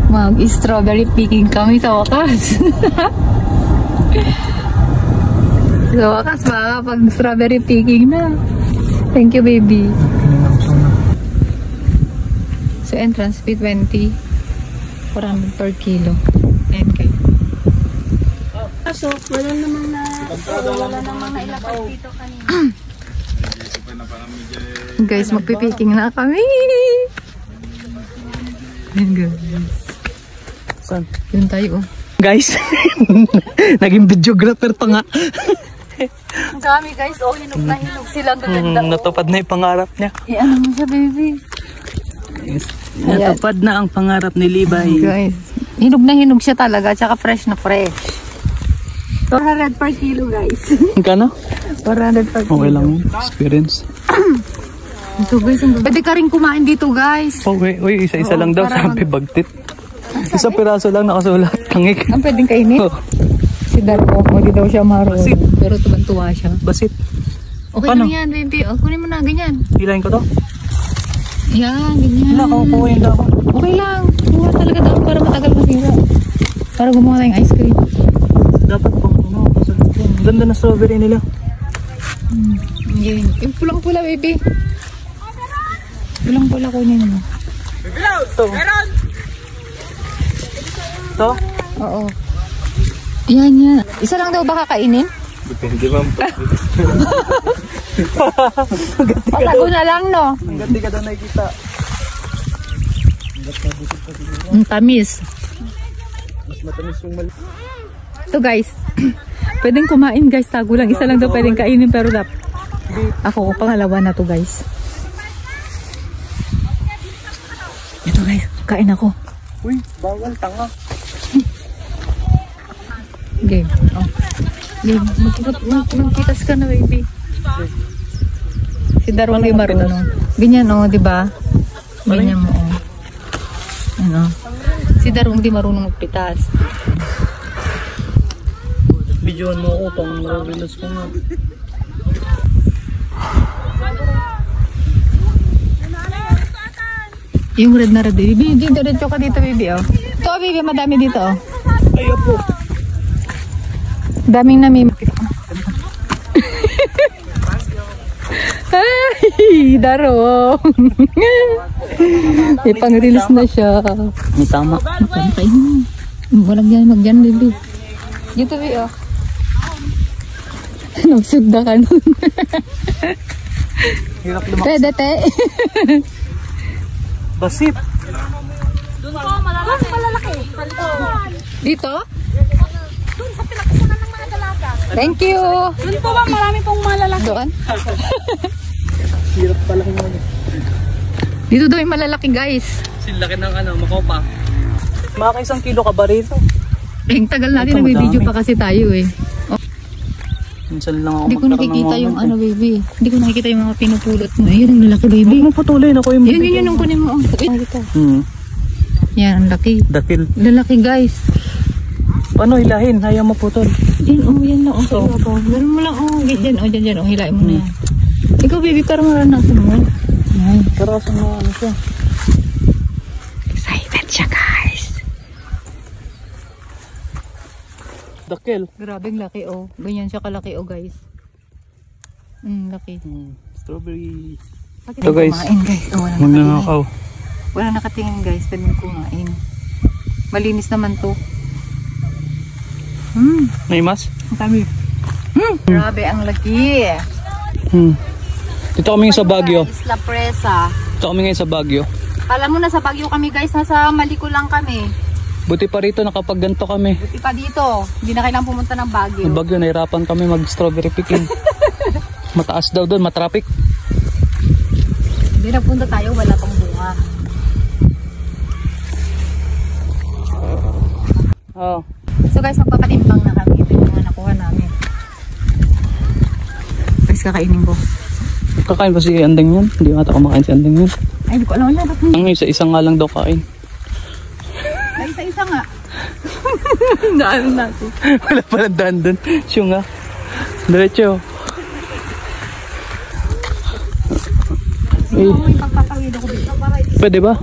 Mag-strawberry picking kami sa wakas. Sa wakas, makakapag-strawberry picking na. Thank you, baby. So, entrance fee 20. 400 per kilo. Ayan kayo. So, wala namang nailapag dito kanina. Guys, magpipiking na kami. Ayan, guys. Saan? Yun tayo, oh. Guys, naging videographer pa nga. Ang dami, guys. Oh, hinog na hinog silang gaganda. Natupad na yung pangarap niya. Ano mo siya, baby? Yes. Natupad na ang pangarap ni Libay. Guys, hinog na hinog siya talaga. Tsaka fresh na fresh. 400 per kilo, guys. Kano? 400 per kilo. Okay lang. Experience. Ito, guys. Pwede ka rin kumain dito, guys. Okay. Uy, isa-isa lang daw. Sabi bagtit. Isang piraso lang nakasulat. Tangik. Ang pwedeng kainin? Oh. Si Darko, hindi daw siya marunong. Pero tuwan-tuwa siya. Basit. Okay lang yan, baby. O, kunin mo na, ganyan. Hilahin ko to? Yan, ganyan. Wala, kukuhin daw ako. Okay lang. Kuha talaga daw para matagal masira. Para gumawa tayong ice cream. Dapat pang ano, kasalit yan. Ganda na strawberry nila. Yan. Yung pulang-pula, baby. Pulang-pula kunin mo. Ito. Ito? Oo. Yan, yan. Isa lang daw ba kakainin? Depende man po. Patago na lang, no? Hanggang di ka daw nakikita. Ang tamis. Mas matamis yung mali. Ito, guys. Pwedeng kumain, guys. Tago lang. Isa lang daw pwedeng kainin, pero ako, pangalawa na to, guys. Ito, guys. Kain ako. Uy, bawal, tanga. Game. Oh. Game. Magkitas ka na, baby. Si Darwin di marunong. Ganyan, oh, di ba? Ganyan mo, oh. Ano? Si Darwin di marunong magpitas. Videoan mo ako pang reels ko nga. Yung red na red, baby. Diretso ka dito, baby, oh. Ito, baby, madami dito, oh. Ayaw po. Daming namimik. Ay, Daro. May pang-release na siya. May tama. Kainin mo. Walang yan, mag-yan, baby. Dito, baby, oh. Nagsugda ka nun. Hirap lumaksa. Pwede, te. Basit. Doon po, malalaki. Dito? Doon sa pinakakunan ng mga dalaga. Thank you. Doon po ba, marami pong malalaki. Doon? Hirap pala yung ano. Dito daw yung malalaki, guys. Sinlaki ng ano, makopa. Mga isang kilo ka ba rito? Eh, tagal natin, Ito, nag-video madami. pa kasi tayo, eh. Minsan lang ako Hindi ko nakikita yung ano, baby. Hindi ko nakikita yung mga pinupulot mo. Ayun, ang lalaki, baby. Huwag mo putulin ako yung Yun, yun, yung kunin mo. Yan, ang laki. Dakil. Lalaki, guys. Paano hilahin? Ayaw maputol. Yan, oh, yan lang. Oh, ganun mo lang, oh. Dyan, oh, dyan, oh. Hilain mo na yan. Ikaw, baby, para maranasan mo. Yan. Karasan mo ano siya. Excited siya, guys. Dakil. Grabe, laki, oh. Ganyan siya kalaki, oh, guys. Laki. Strawberry. Bakit Ito, guys. kumain, guys? Oh, walang Huwag na nakatingin. nakaw. Walang nakatingin, guys. Pwede mo kumain. Malinis naman to. May mas? Ang dami. Grabe, ang laki. Dito kami sa Baguio. Isla Presa. Dito kami ngayon sa Baguio. Kala mo nasa Baguio kami, guys. Nasa Maliko lang kami. Buti pa rito nakapagganto kami. Buti pa dito. Hindi na kailangan pumunta ng Baguio. Sa Baguio, nahirapan kami mag-strawberry picking. Mataas daw doon, matraffic. Hindi nagpunta tayo, wala pang bunga. Oh. So guys, magpapatimbang na kami. Ito yung mga nakuha namin. Guys, kakainin ko. Kakain ba si Andeng yan? Hindi ata kumakain si Andeng yan. Ay, hindi ko alam. Wala. Ang isa-isa nga lang daw kain. Ay, isa-isa nga. Daan natin. Wala palang daan doon. Siyo nga. Diretso. May pagpapawid ako dito. Pwede ba?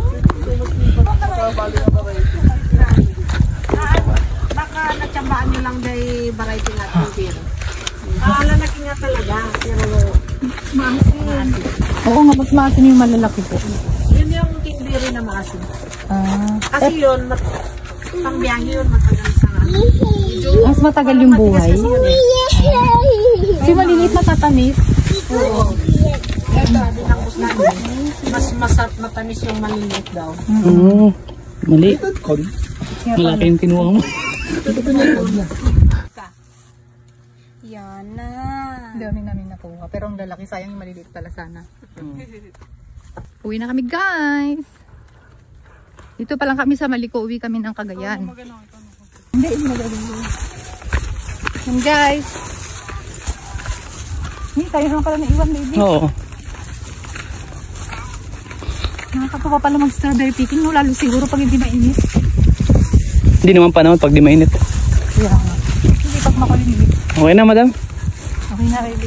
variety natin pero. Lalaki nga talaga, pero maasin. Oo nga, mas maasin yung malalaki po. Yun yung tindiri na maasin. Ah, Kasi yun, pangbiyahe yun, matagal sa mas matagal yung buhay. kasi yun eh. Si maliliit matatamis. Oo. Ito, dinangos namin. Mas masarap matamis yung maliliit daw. Oo. Mali. Malaki yung kinuha mo. Yan na. Hindi namin nakuha. Pero ang lalaki, sayang yung maliliit pala sana. Uwi na kami guys. Dito pa lang kami sa Maliko, uwi kami ng Cagayan. Hindi magagano. Yan guys. Hindi, tayo naman pala naiwan baby. Oo. Nakakatuwa pala mag-strawberry picking, no? Lalo siguro pag hindi mainit. Hindi naman panahon pag di mainit. Kaya nga. Hindi pag makulimit. Okay na, madam? Okay na baby.